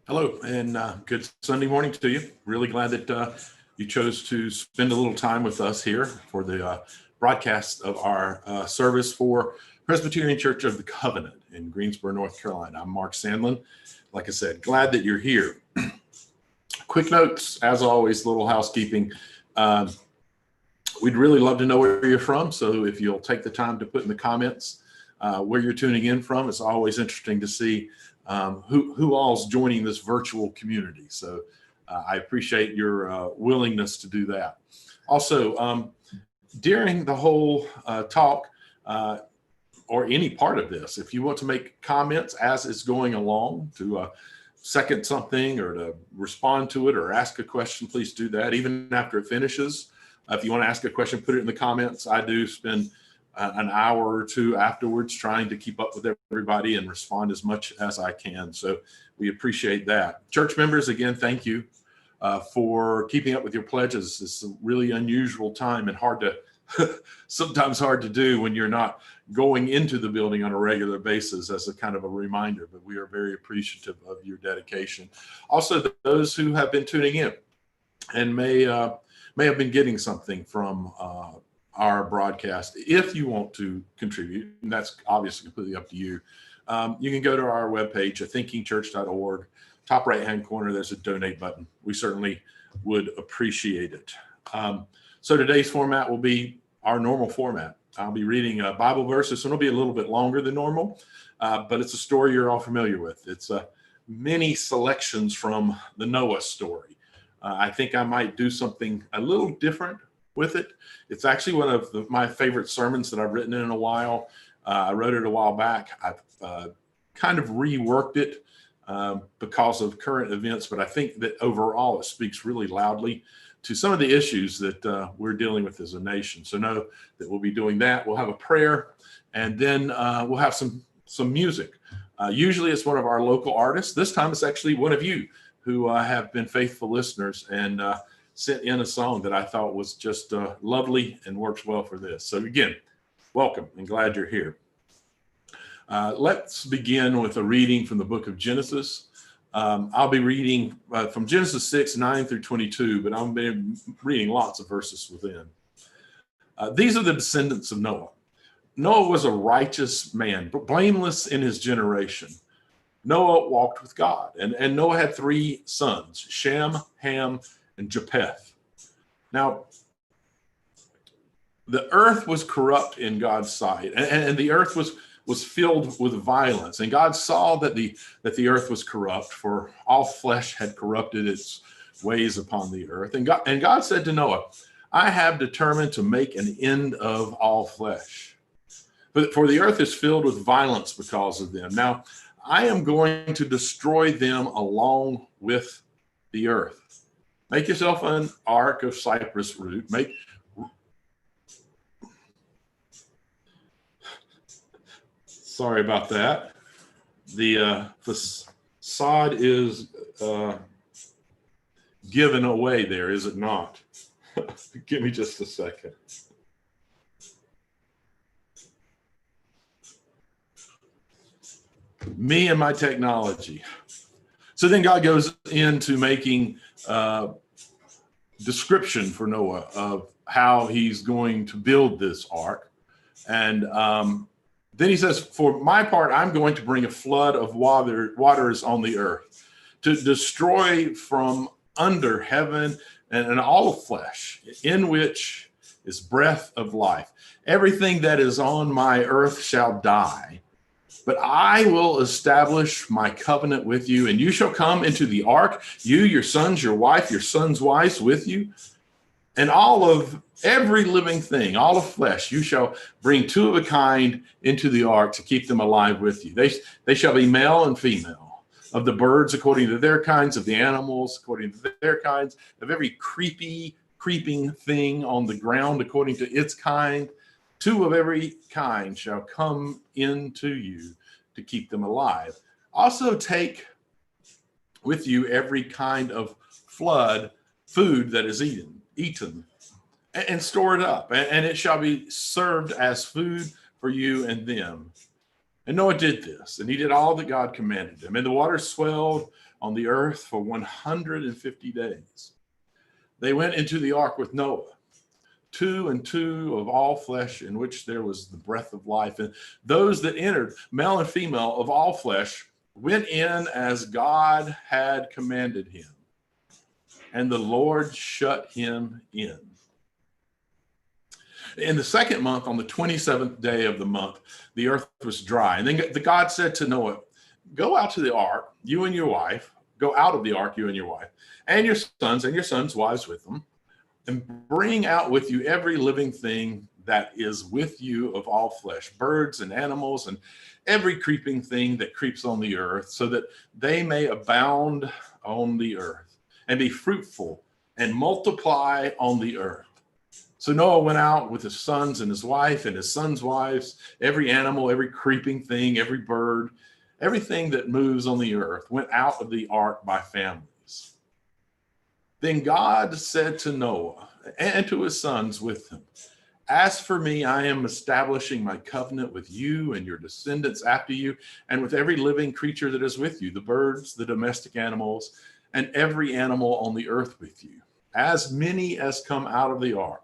Hello, and good Sunday morning to you. Really glad that you chose to spend a little time with us here for the broadcast of our service for Presbyterian Church of the Covenant in Greensboro, North Carolina. I'm Mark Sandlin. Like I said, glad that you're here. Quick notes, as always, little housekeeping. We'd really love to know where you're from, so if you'll take the time to put in the comments where you're tuning in from. It's always interesting to see who all's joining this virtual community. So I appreciate your willingness to do that. Also, during the whole talk or any part of this, if you want to make comments as it's going along to second something or to respond to it or ask a question, please do that even after it finishes. If you want to ask a question, put it in the comments. I do spend an hour or two afterwards trying to keep up with everybody and respond as much as I can. So we appreciate that. Church members, again, thank you for keeping up with your pledges. It's a really unusual time and sometimes hard to do when you're not going into the building on a regular basis as a kind of a reminder, but we are very appreciative of your dedication. Also, those who have been tuning in and may have been getting something from our broadcast. If you want to contribute, and that's obviously completely up to you, you can go to our webpage at thinkingchurch.org. Top right-hand corner, there's a donate button. We certainly would appreciate it. So today's format will be our normal format. I'll be reading Bible verses, so it'll be a little bit longer than normal, but it's a story you're all familiar with. It's many selections from the Noah story. I think I might do something a little different with it. It's actually one of my favorite sermons that I've written in a while. I wrote it a while back. I've kind of reworked it because of current events, but I think that overall it speaks really loudly to some of the issues that we're dealing with as a nation. So know that we'll be doing that. We'll have a prayer, and then we'll have some music. Usually it's one of our local artists. This time it's actually one of you who have been faithful listeners and sent in a song that I thought was just lovely and works well for this. So again, welcome and glad you're here. Let's begin with a reading from the book of Genesis. I'll be reading from Genesis 6, 9 through 22, but I'll be reading lots of verses within. These are the descendants of Noah. Noah was a righteous man, blameless in his generation. Noah walked with God, and Noah had three sons, Shem, Ham, and Japheth. Now, the earth was corrupt in God's sight, and the earth was filled with violence. And God saw that the earth was corrupt, for all flesh had corrupted its ways upon the earth. And God said to Noah, I have determined to make an end of all flesh. For the earth is filled with violence because of them. Now, I am going to destroy them along with the earth. Make yourself an ark of cypress root. Sorry about that. The facade is given away there, is it not? Give me just a second. Me and my technology. So then God goes into making description for Noah of how he's going to build this ark. And then he says, for my part, I'm going to bring a flood of waters on the earth to destroy from under heaven and all of flesh, in which is breath of life. Everything that is on my earth shall die. But I will establish my covenant with you, and you shall come into the ark, you, your sons, your wife, your sons' wives with you, and all of every living thing, all of flesh, you shall bring two of a kind into the ark to keep them alive with you. They shall be male and female, of the birds according to their kinds, of the animals according to their kinds, of every creeping thing on the ground according to its kind. Two of every kind shall come into you to keep them alive. Also take with you every kind of food that is eaten, and store it up, and it shall be served as food for you and them. And Noah did this, and he did all that God commanded him. And the waters swelled on the earth for 150 days. They went into the ark with Noah, 2 and 2 of all flesh, in which there was the breath of life. And those that entered, male and female of all flesh, went in as God had commanded him. And the Lord shut him in. In the second month, on the 27th day of the month, the earth was dry. And then the God said to Noah, go out to the ark, you and your wife, go out of the ark, you and your wife, and your sons' wives with them, and bring out with you every living thing that is with you of all flesh, birds and animals, and every creeping thing that creeps on the earth, so that they may abound on the earth, and be fruitful, and multiply on the earth. So Noah went out with his sons and his wife and his sons' wives, every animal, every creeping thing, every bird, everything that moves on the earth went out of the ark by families. Then God said to Noah and to his sons with him, as for me, I am establishing my covenant with you and your descendants after you, and with every living creature that is with you, the birds, the domestic animals, and every animal on the earth with you, as many as come out of the ark.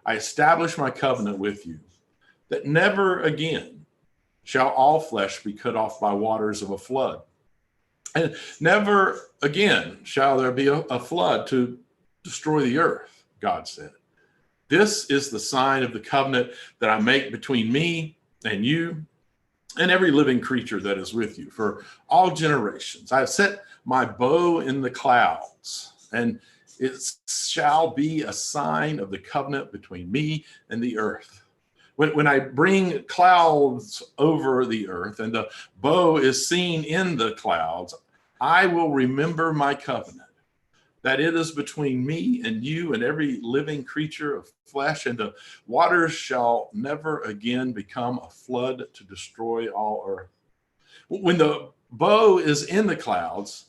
I establish my covenant with you, that never again shall all flesh be cut off by waters of a flood. And never again shall there be a flood to destroy the earth, God said. This is the sign of the covenant that I make between me and you and every living creature that is with you for all generations. I have set my bow in the clouds, and it shall be a sign of the covenant between me and the earth. When I bring clouds over the earth and the bow is seen in the clouds, I will remember my covenant, that it is between me and you and every living creature of flesh, and the waters shall never again become a flood to destroy all earth. When the bow is in the clouds,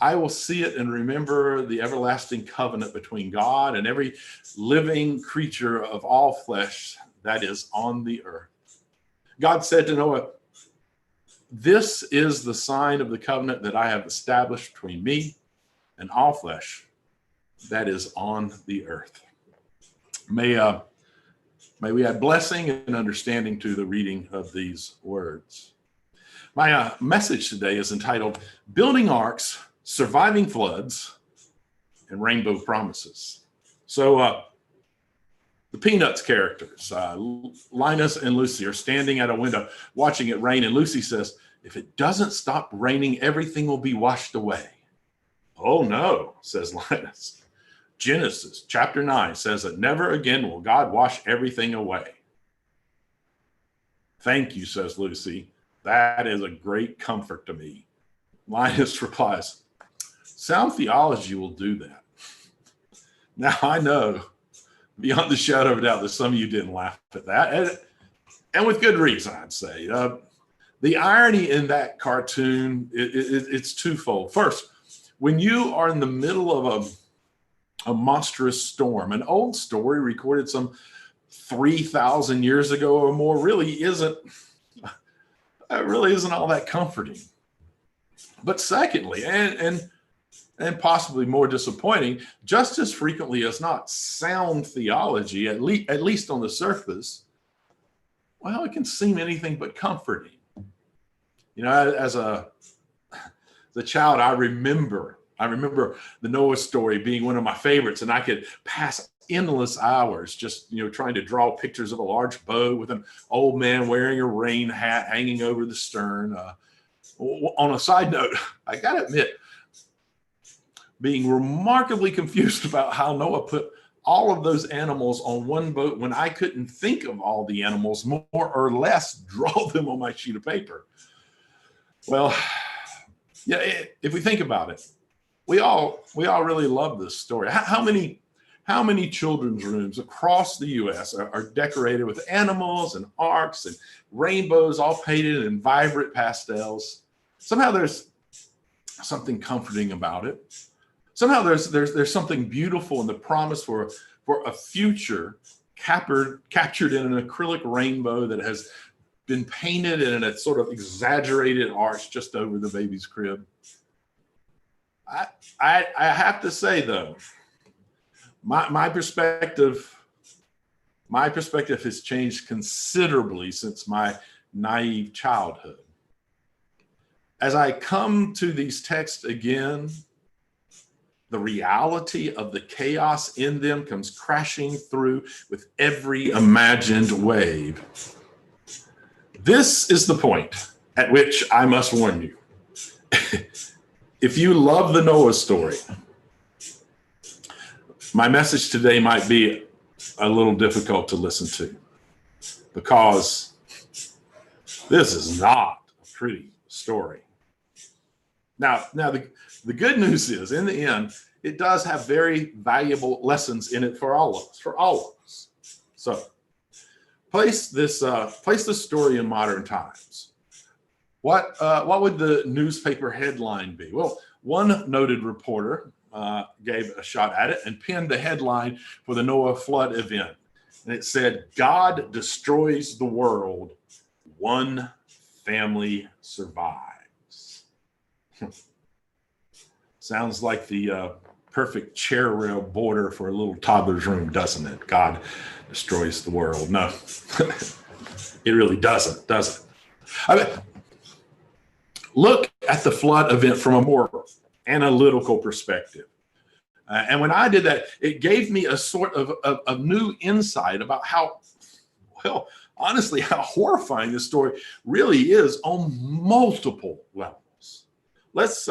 I will see it and remember the everlasting covenant between God and every living creature of all flesh that is on the earth. God said to Noah, this is the sign of the covenant that I have established between me and all flesh that is on the earth. May we add blessing and understanding to the reading of these words. My message today is entitled, Building Arks, Surviving Floods, and Rainbow Promises. So the Peanuts characters, Linus and Lucy, are standing at a window watching it rain, and Lucy says, if it doesn't stop raining, everything will be washed away. Oh no, says Linus. Genesis chapter 9 says that never again will God wash everything away. Thank you, says Lucy. That is a great comfort to me. Linus replies, sound theology will do that. Now I know, beyond the shadow of a doubt, that some of you didn't laugh at that, and with good reason, I'd say. The irony in that cartoon, it's twofold. First, when you are in the middle of a monstrous storm, an old story recorded some 3,000 years ago or more really isn't all that comforting. But secondly, and possibly more disappointing, just as frequently as not, sound theology, at least on the surface, well, it can seem anything but comforting. You know, as a child, I remember the Noah story being one of my favorites, and I could pass endless hours just, trying to draw pictures of a large boat with an old man wearing a rain hat hanging over the stern. On a side note, I got to admit, being remarkably confused about how Noah put all of those animals on one boat when I couldn't think of all the animals, more or less draw them on my sheet of paper. Well, yeah, if we think about it, we all really love this story. How many children's rooms across the U.S. are decorated with animals and arks and rainbows, all painted in vibrant pastels? Somehow there's something comforting about it. Somehow there's something beautiful in the promise for a future captured in an acrylic rainbow that has been painted in a sort of exaggerated arch just over the baby's crib. I have to say, though, my perspective has changed considerably since my naive childhood. As I come to these texts again, the reality of the chaos in them comes crashing through with every imagined wave. This is the point at which I must warn you. If you love the Noah story, my message today might be a little difficult to listen to, because this is not a pretty story. Now the good news is, in the end, it does have very valuable lessons in it for all of us. So place this story in modern times. What would the newspaper headline be? Well, one noted reporter gave a shot at it and penned the headline for the Noah flood event. And it said, "God destroys the world, one family survives." Sounds like the perfect chair rail border for a little toddler's room, doesn't it? God destroys the world. No, it really doesn't, does it? I mean, look at the flood event from a more analytical perspective. And when I did that, it gave me a sort of new insight about how, well, honestly, how horrifying this story really is on multiple levels. Let's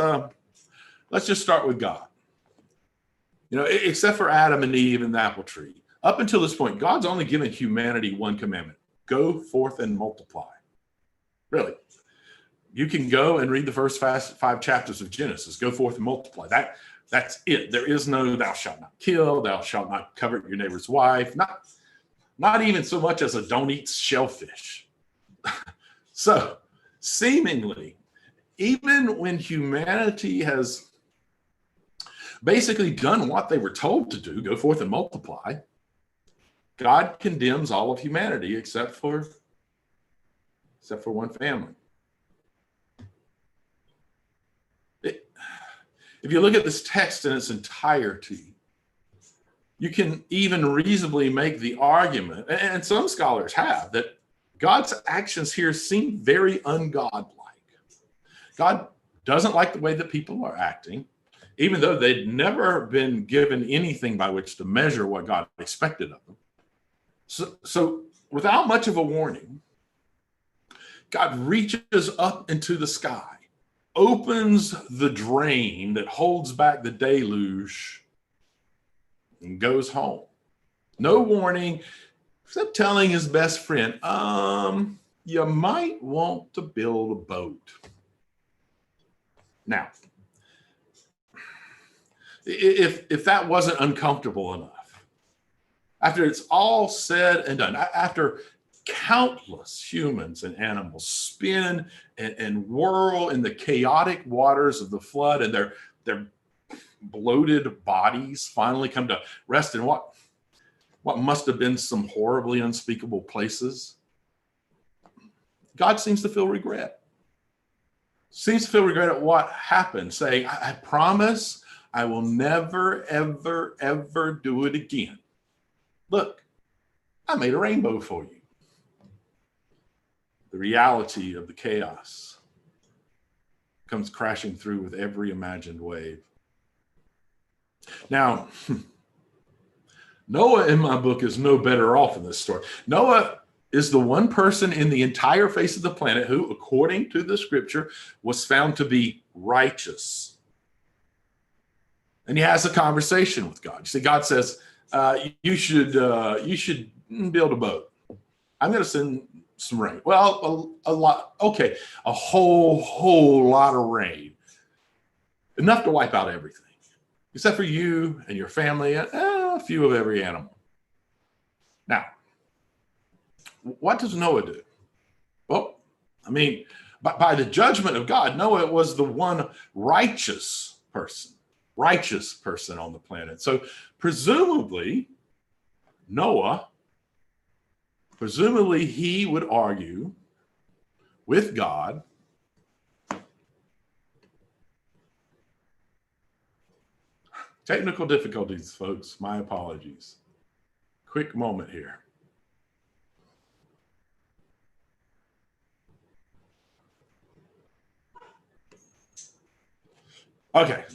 just start with God. You know, except for Adam and Eve and the apple tree, up until this point, God's only given humanity one commandment: go forth and multiply. Really. You can go and read the first 5 chapters of Genesis. Go forth and multiply. That's it. There is no "thou shalt not kill," "thou shalt not covet your neighbor's wife." Not even so much as a "don't eat shellfish." So, seemingly, even when humanity has basically done what they were told to do, go forth and multiply, God condemns all of humanity except for one family. If you look at this text in its entirety, you can even reasonably make the argument, and some scholars have, that God's actions here seem very ungodlike. God doesn't like the way that people are acting, even though they'd never been given anything by which to measure what God expected of them. So without much of a warning, God reaches up into the sky, opens the drain that holds back the deluge, and goes home. No warning, except telling his best friend, you might want to build a boat. Now, if that wasn't uncomfortable enough, after it's all said and done, after countless humans and animals spin and whirl in the chaotic waters of the flood, and their bloated bodies finally come to rest in what must have been some horribly unspeakable places, God seems to feel regret. Seems to feel regret at what happened, saying, I promise I will never, ever, ever do it again. Look, I made a rainbow for you. The reality of the chaos comes crashing through with every imagined wave. Now, Noah in my book is no better off in this story. Noah is the one person in the entire face of the planet who, according to the scripture, was found to be righteous. And he has a conversation with God. You see, God says, you should build a boat. I'm going to send some rain. Well, a lot. Okay, a whole lot of rain. Enough to wipe out everything, except for you and your family and a few of every animal. Now, what does Noah do? Well, I mean, by the judgment of God, Noah was the one righteous person on the planet. So presumably, he would argue with God. Technical difficulties, folks. My apologies. Quick moment here. Okay.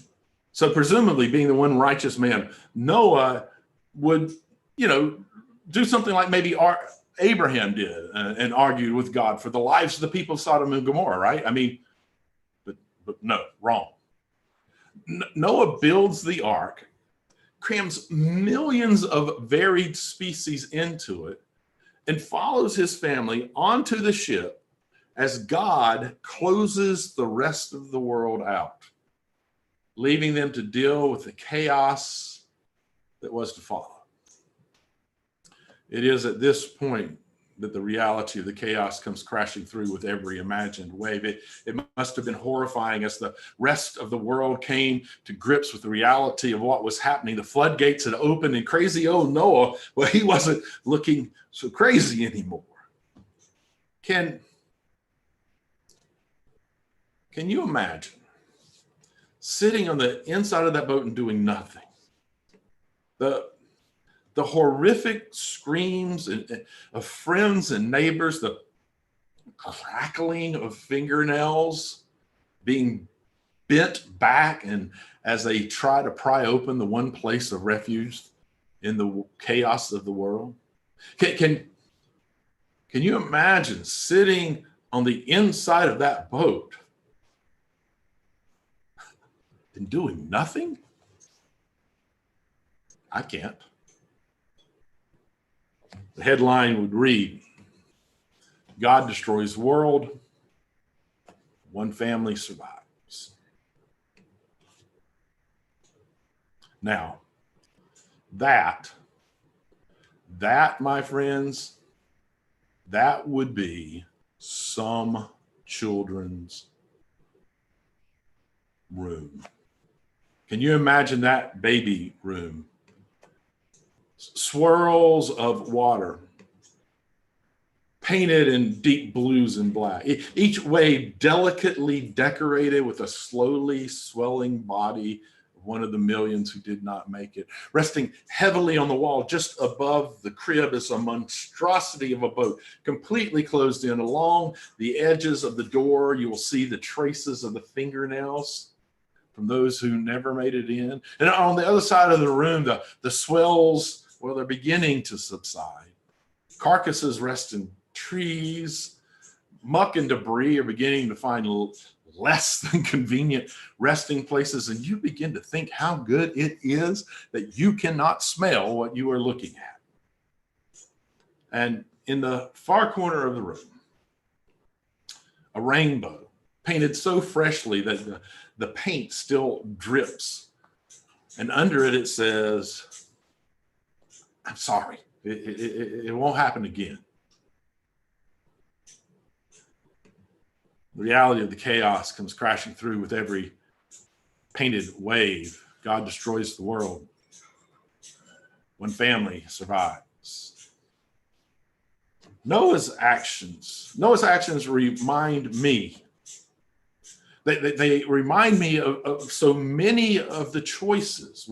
So presumably being the one righteous man, Noah would, do something like maybe Abraham did and argued with God for the lives of the people of Sodom and Gomorrah, right? I mean, but no, wrong. Noah builds the ark, crams millions of varied species into it, and follows his family onto the ship as God closes the rest of the world out, leaving them to deal with the chaos that was to follow. It is at this point that the reality of the chaos comes crashing through with every imagined wave. It must have been horrifying as the rest of the world came to grips with the reality of what was happening. The floodgates had opened, and crazy old Noah, well, he wasn't looking so crazy anymore. Can you imagine sitting on the inside of that boat and doing nothing? The horrific screams of friends and neighbors, the crackling of fingernails being bent back, and as they try to pry open the one place of refuge in the chaos of the world. Can you imagine sitting on the inside of that boat and doing nothing? I can't. The headline would read, God destroys the world, one family survives. Now, that, my friends, that would be some children's room. Can you imagine that baby room? Swirls of water, painted in deep blues and black, each wave delicately decorated with a slowly swelling body of one of the millions who did not make it. Resting heavily on the wall just above the crib is a monstrosity of a boat, completely closed in. Along the edges of the door, you will see the traces of the fingernails from those who never made it in. And on the other side of the room, the swells, well, they're beginning to subside. Carcasses rest in trees. Muck and debris are beginning to find less than convenient resting places. And you begin to think how good it is that you cannot smell what you are looking at. And in the far corner of the room, a rainbow painted so freshly that the paint still drips. And under it, it says, I'm sorry, it won't happen again. The reality of the chaos comes crashing through with every painted wave. God destroys the world. One family survives. Noah's actions remind me. They remind me of so many of the choices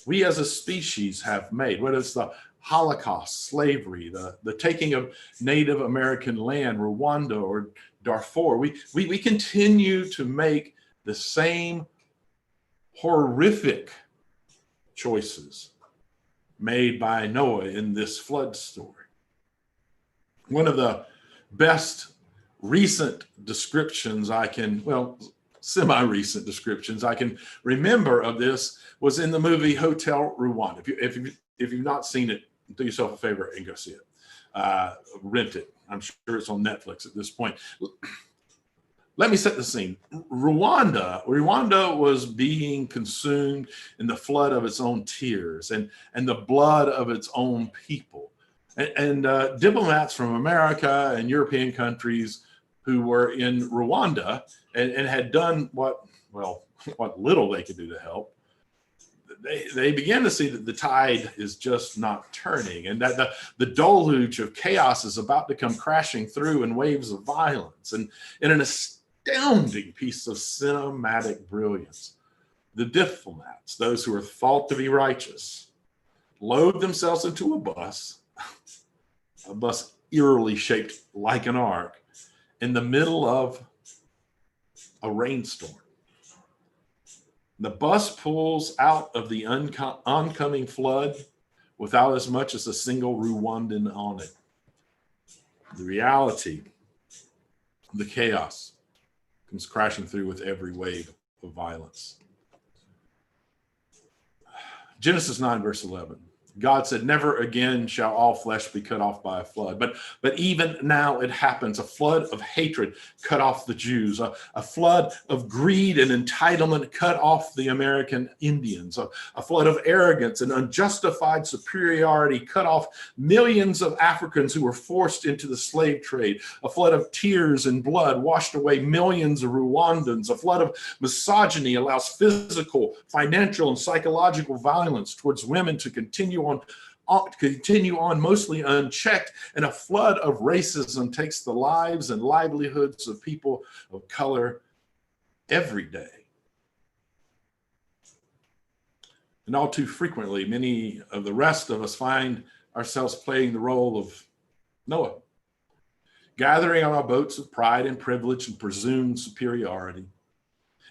we as a species have made, whether it's the Holocaust, slavery, the taking of Native American land, Rwanda or Darfur. We continue to make the same horrific choices made by Noah in this flood story. One of the best recent descriptions semi-recent descriptions I can remember of this was in the movie Hotel Rwanda. If you've not seen it, do yourself a favor and go see it. Rent it. I'm sure it's on Netflix at this point. Let me set the scene. Rwanda was being consumed in the flood of its own tears and the blood of its own people. And diplomats from America and European countries who were in Rwanda and had done what little they could do to help, they begin to see that the tide is just not turning, and that the deluge of chaos is about to come crashing through in waves of violence. And in an astounding piece of cinematic brilliance, the diplomats, those who are thought to be righteous, load themselves into a bus eerily shaped like an ark, in the middle of a rainstorm. The bus pulls out of the oncoming flood without as much as a single Rwandan on it. The reality, the chaos, comes crashing through with every wave of violence. Genesis 9, verse 11. God said, "Never again shall all flesh be cut off by a flood." But even now it happens. A flood of hatred cut off the Jews. A flood of greed and entitlement cut off the American Indians. A flood of arrogance and unjustified superiority cut off millions of Africans who were forced into the slave trade. A flood of tears and blood washed away millions of Rwandans. A flood of misogyny allows physical, financial, and psychological violence towards women to continue on mostly unchecked, and a flood of racism takes the lives and livelihoods of people of color every day. And all too frequently, many of the rest of us find ourselves playing the role of Noah, gathering on our boats of pride and privilege and presumed superiority.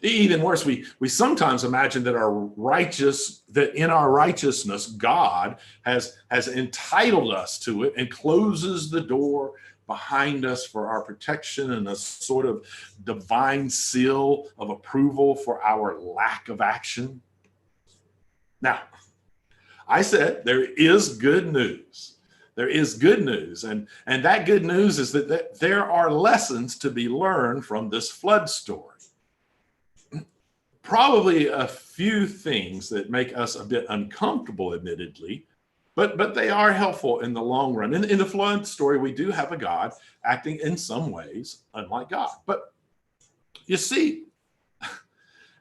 Even worse, we sometimes imagine that in our righteousness, God has entitled us to it and closes the door behind us for our protection and a sort of divine seal of approval for our lack of action. Now, I said there is good news. There is good news, and that good news is that there are lessons to be learned from this flood story. Probably a few things that make us a bit uncomfortable, admittedly, but they are helpful in the long run. In the flood story, we do have a God acting in some ways unlike God. But you see,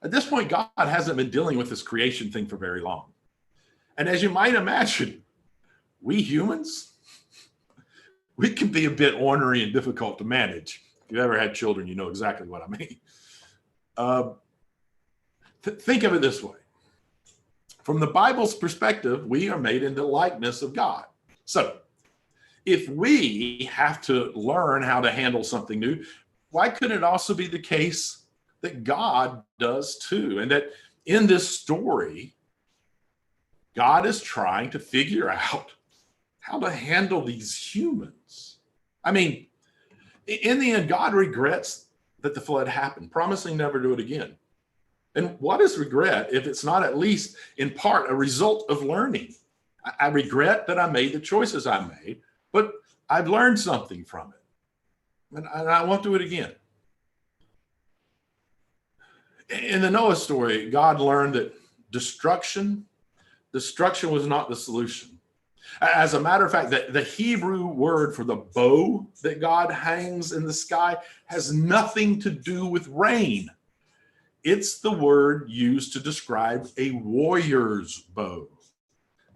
at this point, God hasn't been dealing with this creation thing for very long. And as you might imagine, we humans, we can be a bit ornery and difficult to manage. If you've ever had children, you know exactly what I mean. Think of it this way. From the Bible's perspective, we are made in the likeness of God. So if we have to learn how to handle something new, why couldn't it also be the case that God does too? And that in this story, God is trying to figure out how to handle these humans. I mean, in the end, God regrets that the flood happened, promising never to do it again. And what is regret if it's not at least in part a result of learning? I regret that I made the choices I made, but I've learned something from it. And I won't do it again. In the Noah story, God learned that destruction was not the solution. As a matter of fact, the Hebrew word for the bow that God hangs in the sky has nothing to do with rain. It's the word used to describe a warrior's bow.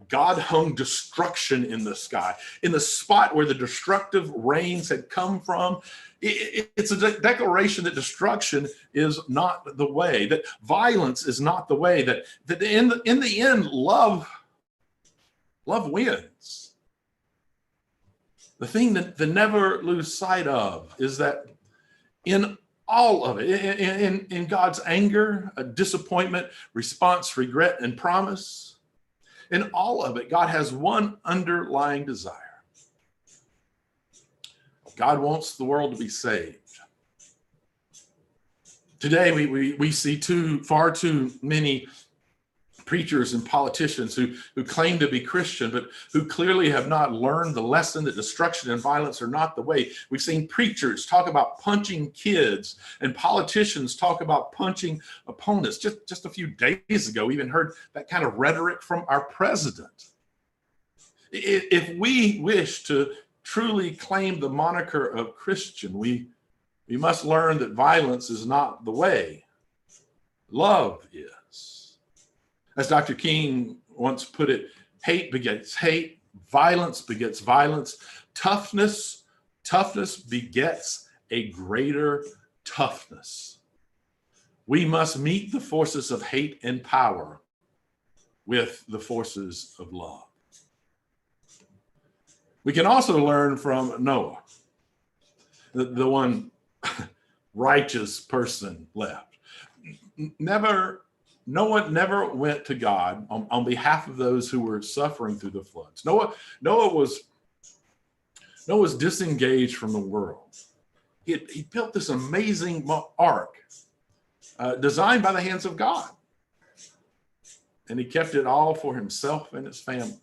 God hung destruction in the sky, in the spot where the destructive rains had come from. It's a declaration that destruction is not the way, that violence is not the way, that in the end, love wins. The thing that they never lose sight of is that in all of it, in God's anger, disappointment, response, regret, and promise, in all of it, God has one underlying desire. God wants the world to be saved. Today, we see far too many preachers and politicians who claim to be Christian, but who clearly have not learned the lesson that destruction and violence are not the way. We've seen preachers talk about punching kids and politicians talk about punching opponents. Just a few days ago, we even heard that kind of rhetoric from our president. If we wish to truly claim the moniker of Christian, we must learn that violence is not the way. Love is. As Dr. King once put it, hate begets hate, violence begets violence, toughness begets a greater toughness. We must meet the forces of hate and power with the forces of love. We can also learn from Noah, the one righteous person left. Noah never went to God on behalf of those who were suffering through the floods. Noah was disengaged from the world. He built this amazing ark designed by the hands of God. And he kept it all for himself and his family.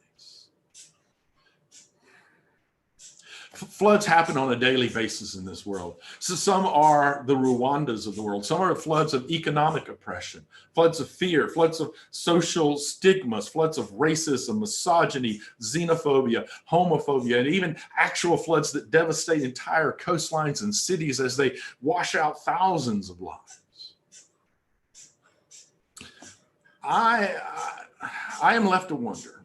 Floods happen on a daily basis in this world. So some are the Rwandas of the world. Some are floods of economic oppression, floods of fear, floods of social stigmas, floods of racism, misogyny, xenophobia, homophobia, and even actual floods that devastate entire coastlines and cities as they wash out thousands of lives. I am left to wonder,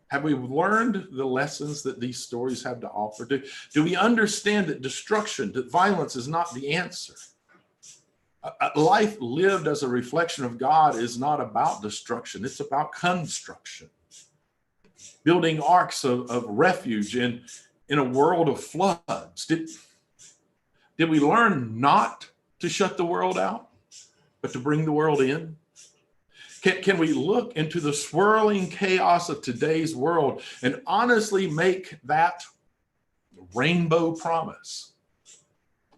have we learned the lessons that these stories have to offer? Do we understand that destruction, that violence is not the answer? A life lived as a reflection of God is not about destruction, it's about construction. Building arks of refuge in a world of floods. Did we learn not to shut the world out, but to bring the world in? Can we look into the swirling chaos of today's world and honestly make that rainbow promise?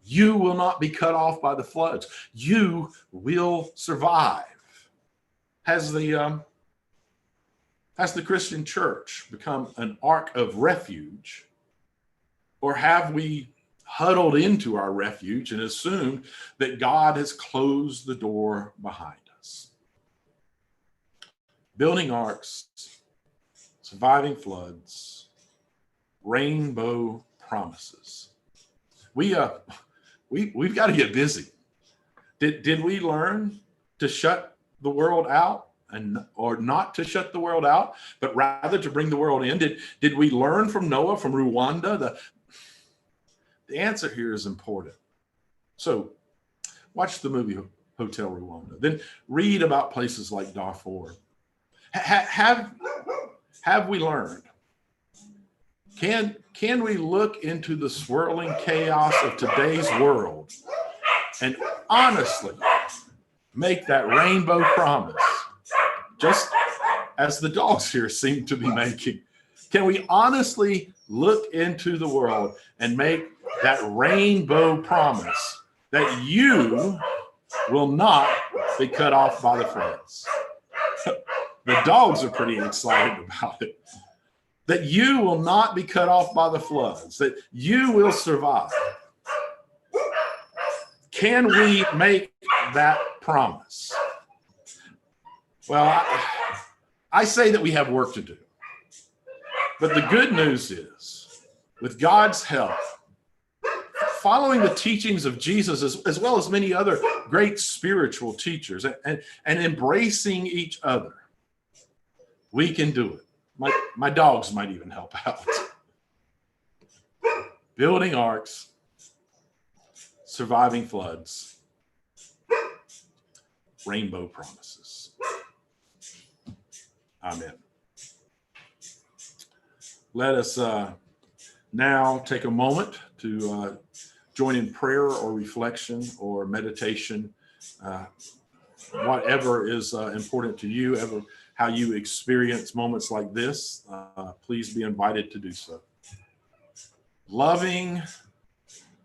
You will not be cut off by the floods. You will survive. Has the Christian church become an ark of refuge? Or have we huddled into our refuge and assumed that God has closed the door behind us? Building arks, surviving floods, rainbow promises. We've got to get busy. Did we learn to shut the world out or not to shut the world out, but rather to bring the world in? Did we learn from Noah, from Rwanda? The answer here is important. So watch the movie Hotel Rwanda, then read about places like Darfur. Have we learned? Can we look into the swirling chaos of today's world and honestly make that rainbow promise, just as the dogs here seem to be making? Can we honestly look into the world and make that rainbow promise that you will not be cut off by the floods? The dogs are pretty excited about it. That you will not be cut off by the floods, that you will survive. Can we make that promise? Well, I say that we have work to do. But the good news is, with God's help, following the teachings of Jesus as well as many other great spiritual teachers and embracing each other, we can do it. My dogs might even help out. Building arks, surviving floods, rainbow promises. Amen. Let us now take a moment to join in prayer or reflection or meditation, whatever is important to you, how you experience moments like this, please be invited to do so. Loving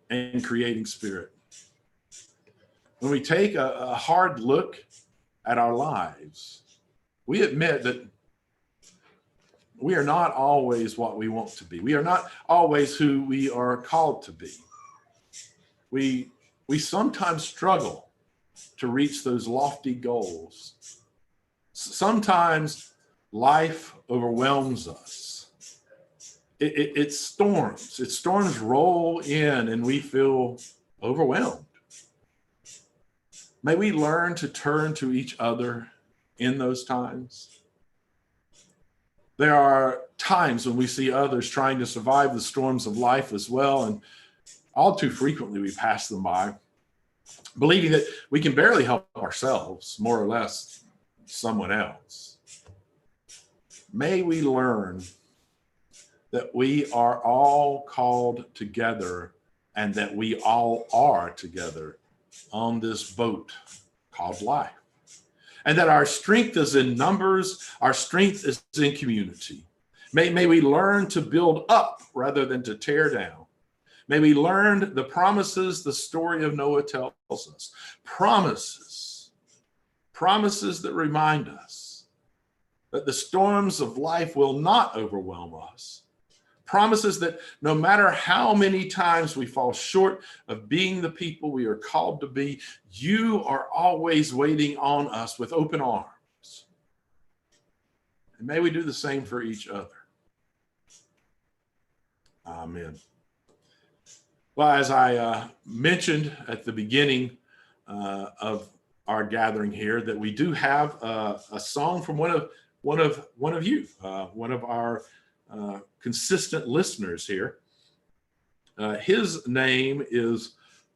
and creating spirit. When we take a hard look at our lives, we admit that we are not always what we want to be. We are not always who we are called to be. We sometimes struggle to reach those lofty goals. Sometimes life overwhelms us. It storms. Storms roll in and we feel overwhelmed. May we learn to turn to each other in those times. There are times when we see others trying to survive the storms of life as well, and all too frequently we pass them by, believing that we can barely help ourselves, more or less someone else. May we learn that we are all called together and that we all are together on this boat called life. And that our strength is in numbers, our strength is in community. May we learn to build up rather than to tear down. May we learn the promises the story of Noah tells us. Promises that remind us that the storms of life will not overwhelm us. Promises that no matter how many times we fall short of being the people we are called to be, you are always waiting on us with open arms. And may we do the same for each other. Amen. Well, as I mentioned at the beginning of our gathering here, that we do have a song from one of you, one of our consistent listeners here. His name is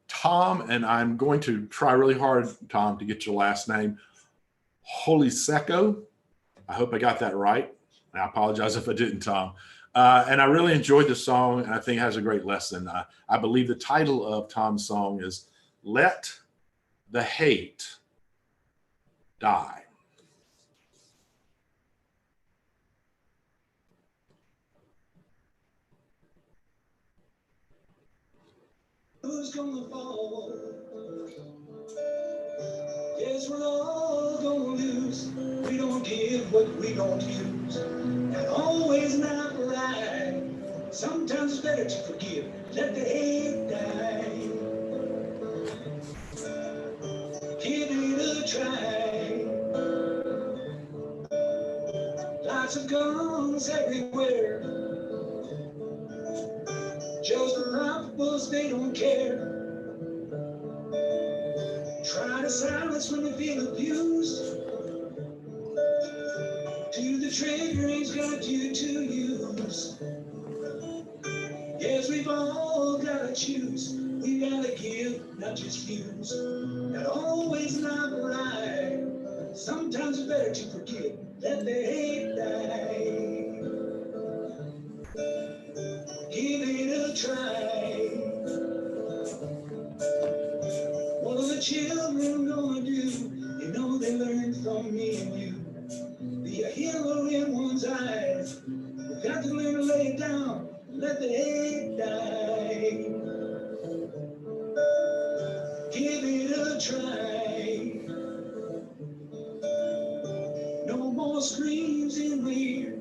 Tom, and I'm going to try really hard, Tom, to get your last name, Holiseko. I hope I got that right. I apologize if I didn't, Tom. And I really enjoyed the song, and I think it has a great lesson. I believe the title of Tom's song is Let the Hate Die. Who's gonna fall? Yes, we're all gonna lose. We don't give what we don't use. Not always not right. Sometimes it's better to forgive. Let the hate die. Give it a try. Lots of guns everywhere. Just the rifles, they don't care. Try to silence when they feel abused. To the trigger, he's got you to use. Yes, we've all gotta choose. We gotta give, not just use. Not always not right. Sometimes it's better to forgive. Let the hate die. Give it a try. What are the children gonna do? You know they learn from me and you. Be a hero in one's eyes. We've got to learn to lay it down. Let the hate die. Give it a try. No more screams in the ear.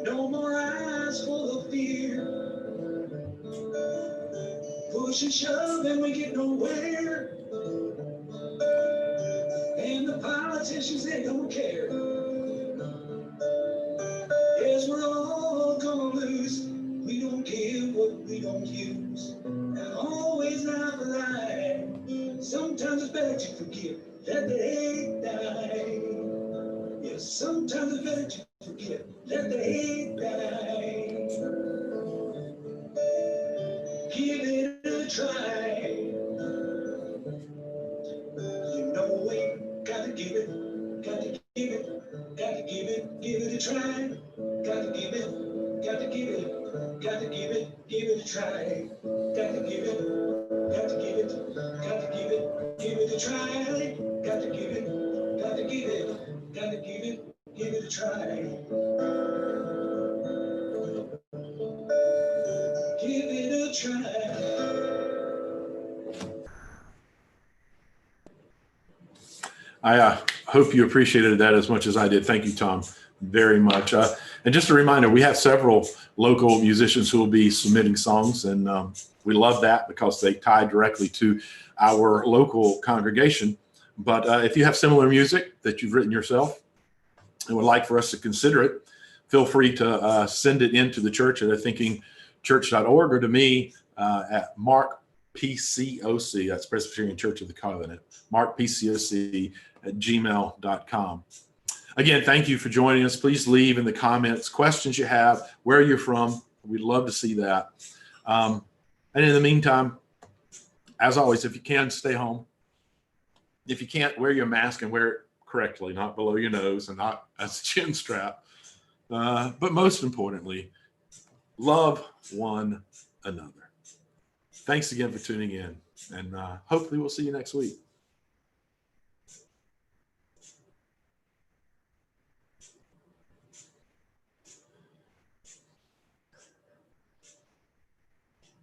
No more eyes full of fear. Push and shove and we get nowhere. And the politicians, they don't care. Yes, we're all gonna lose. We don't give what we don't use. And always not right. Sometimes it's better to forgive. Let the hate die. Yes, sometimes it's better to forgive. Let the hate die. Give it a try. You know we gotta give it, gotta give it, gotta give it a try. Gotta give it, gotta give it, gotta give it a try. Gotta give it, gotta give it, gotta give it a try. Gotta give it, gotta give it, gotta give it a try. Give it a try. I hope you appreciated that as much as I did. Thank you, Tom, very much. And just a reminder, we have several local musicians who will be submitting songs, and we love that because they tie directly to our local congregation. But if you have similar music that you've written yourself and would like for us to consider it, feel free to send it into the church at thinking church.org or to me at Mark PCOC, that's Presbyterian Church of the Covenant, markpcoc@gmail.com. Again, thank you for joining us. Please leave in the comments questions you have, where you're from. We'd love to see that. And in the meantime, as always, if you can, stay home. If you can't, wear your mask and wear it correctly, not below your nose and not as a chin strap. But most importantly, love one another. Thanks again for tuning in, and hopefully we'll see you next week.